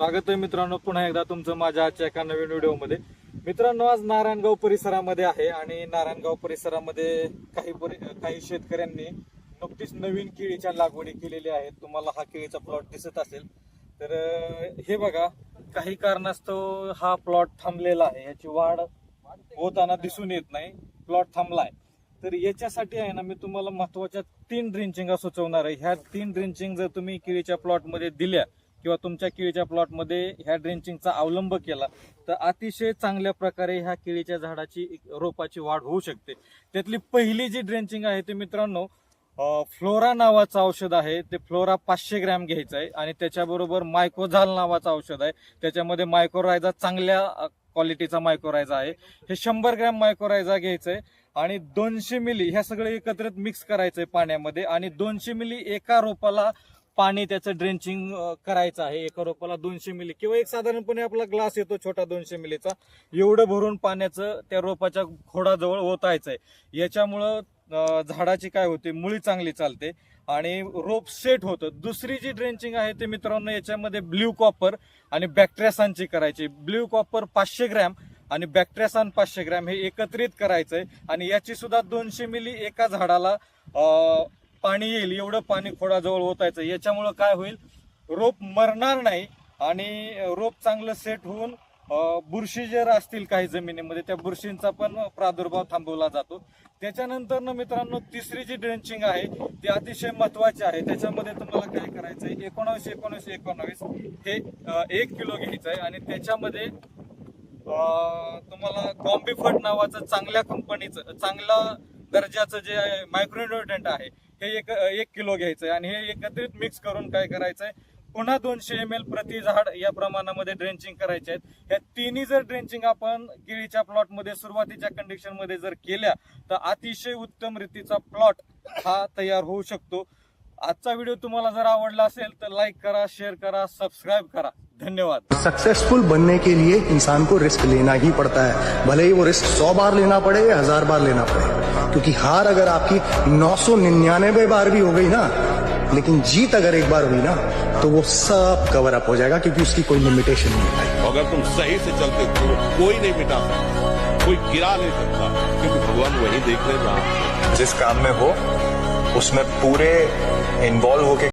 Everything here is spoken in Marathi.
स्वागत आहे मित्रांनो, पुन्हा एकदा तुमचं माझ्या आजच्या एका नवीन व्हिडिओमध्ये. मित्रांनो, आज नारायणगाव परिसरामध्ये आहे आणि नारायणगाव परिसरामध्ये काही शेतकऱ्यांनी नुकतीच नवीन केळीच्या लागवडी केलेल्या आहेत. तुम्हाला हा केळीचा प्लॉट दिसत असेल तर हे बघा, काही कारणास्तव हा प्लॉट थांबलेला आहे. याची वाढ होताना दिसून येत नाही, प्लॉट थांबलाय. तर याच्यासाठी आहे ना, मी तुम्हाला महत्वाच्या 3 ड्रिंचिंग सुचवणार आहे. ह्या 3 ड्रिंचिंग जर तुम्ही केळीच्या प्लॉटमध्ये दिल्या किंवा तुमच्या केळीच्या प्लॉटमध्ये ह्या ड्रेंचिंगचा अवलंब केला तर अतिशय चांगल्या प्रकारे ह्या केळीच्या झाडाची रोपाची वाढ होऊ शकते. त्यातली पहिली जी ड्रेंचिंग आहे ते मित्रांनो, फ्लोरा नावाचं औषध आहे. ते फ्लोरा 500 ग्रॅम घ्यायचं आहे आणि त्याच्याबरोबर मायकोझाल नावाचं औषध आहे. त्याच्यामध्ये मायक्रोरायझा चांगल्या क्वालिटीचा मायक्रोरायझा आहे. हे 100 ग्रॅम मायक्रोरायझा घ्यायचं आहे आणि 200 मिली ह्या सगळं एकत्रित मिक्स करायचंय पाण्यामध्ये आणि 200 मिली एका रोपाला पाणी त्याचं ड्रेंचिंग करायचं आहे. एका रोपाला 200 मिली किंवा एक साधारणपणे आपला ग्लास येतो छोटा 200 मिलीचा, एवढं भरून पाण्याचं त्या रोपाच्या खोडाजवळ ओतायचंय. याच्यामुळं झाडाची काय होते, मुळी चांगली चालते आणि रोप सेट होतं. दुसरी जी ड्रेंचिंग आहे ते मित्रांनो, याच्यामध्ये ब्ल्यू कॉपर आणि बॅक्टेरियासानची करायची. ब्ल्यू कॉपर 500 ग्रॅम आणि बॅक्टेरियासान 500 ग्रॅम हे एकत्रित करायचंय आणि याची सुद्धा 200 मिली एका झाडाला पाणी येईल एवढं पाणी खोडाजवळ ओतायचं. याच्यामुळं काय होईल, रोप मरणार नाही आणि रोप चांगलं सेट होऊन बुरशी जर असतील काही जमिनीमध्ये त्या बुरशींचा पण प्रादुर्भाव थांबवला जातो. त्याच्यानंतर ना मित्रांनो, तिसरी जी ड्रेंचिंग आहे ती अतिशय महत्वाची आहे. त्याच्यामध्ये तुम्हाला काय करायचंय, 19-19-19 हे 1 किलो घ्यायचं आहे आणि त्याच्यामध्ये तुम्हाला कॉम्बिफर्ट नावाचं चांगल्या कंपनीचं चांगला दर्जाचं जे मायक्रोन्युट्रिएंट आहे हे 1 किलो घ्यायचंय आणि हे एकत्रित मिक्स करून काय करायचंय, पुन्हा 200 ml प्रति झाड या प्रमाणामध्ये ड्रेंचिंग करायचे आहेत. ह्या तिन्ही जर ड्रेंचिंग आपण केळीच्या प्लॉटमध्ये सुरुवातीच्या कंडिशन मध्ये जर केल्या तर अतिशय उत्तम रीतीचा प्लॉट हा तयार होऊ शकतो. आजचा व्हिडिओ तुम्हाला जर आवडला असेल तर लाईक करा, शेअर करा, सबस्क्राईब करा. धन्यवाद. सक्सेसफुल बनने के लिए इंसान को रिस्क लेना ही पड़ता है, भले ही वो रिस्क 100 बार लेना पड़े या 1000 बार लेना पड़े, क्योंकि हार अगर आपकी 999 बार भी हो गई ना, लेकिन जीत अगर एक बार हुई ना तो वो सब कवर अप हो जाएगा, क्योंकि उसकी कोई लिमिटेशन नहीं है. अगर तुम सही से चलते हो कोई नहीं मिटा सकता, कोई गिरा नहीं सकता, क्योंकि भगवान वही देख रहे हैं. जिस काम में हो उसमें पूरे इन्वॉल्व होके